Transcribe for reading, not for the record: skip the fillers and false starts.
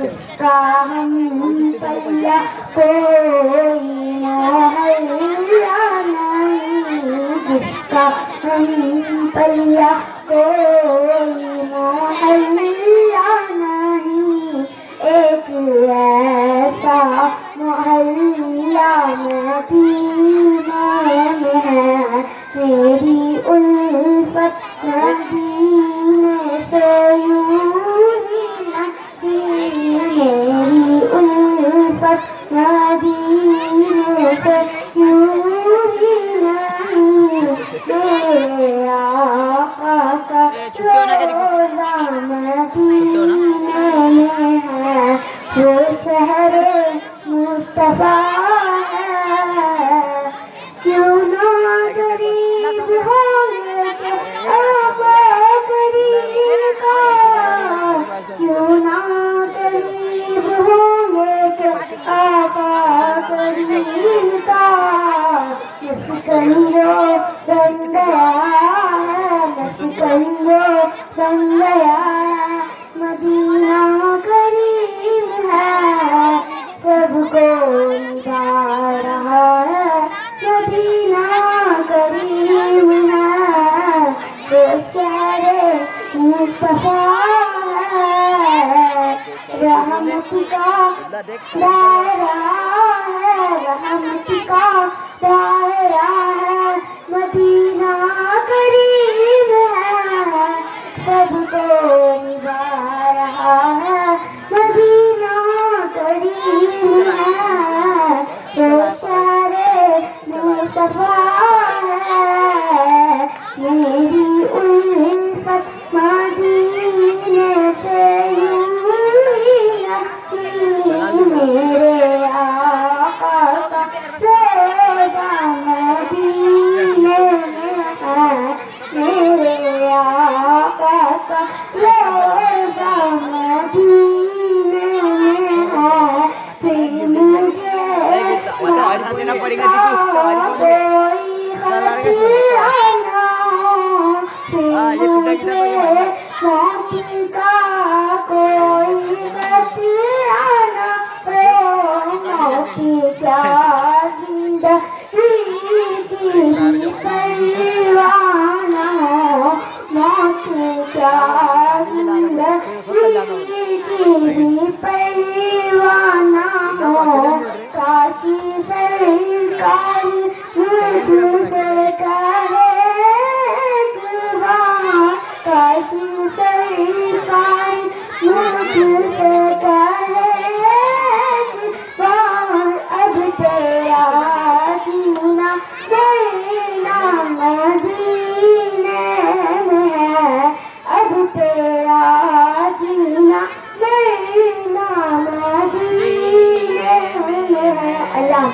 उसका हम पैया कोई मोहल्ला नहीं, जिसका हम पैया कोई मोहल्ला नहीं। एक ऐसा मोहल्ला मदीने में है, मेरी उल्फत मदीने से यूं ही नसी, मेरी उल्फत मदीने से यूं ही नहीं। मेरे आका का रोज़ा मदीने में है, वो शहरे मुस्तफा है। क्यों ना गरीब होने के आका करीम का, क्यों ना गरीब होने के आका करीम का। सिकंदो बन गया है, सिकंदो बन गया है, मदीना करीम है, सबको निभा रहा है, मदीना करीम है। वो शहरे मुस्तफा है, रहमत का दायरा है, रहमत का दायरा है, मदीना करीम है, सबको निभा रहा है, मदीना करीम है। वो सारे मुस्तफा है, मेरी उल्फत मदीने से यूं ही नसी। मेरे आका का रोज़ा मदीने में है, मेरे आका का रोज़ा मदीने में है। फिर मुझे कोई खतराना, फिर मुझे मौत का कोई खतराना। मौत क्या जिंदगी की परवाना, मौत क्या जिंदगी की परवाना। काशी सरकार मुझसे करे कुर्बान, काशी सरकार मुझसे करे कुर्बान। अब तेरा जीना मरना मदीने में है, अब तेरा जीना मरना मदीने में है। अल्लाह।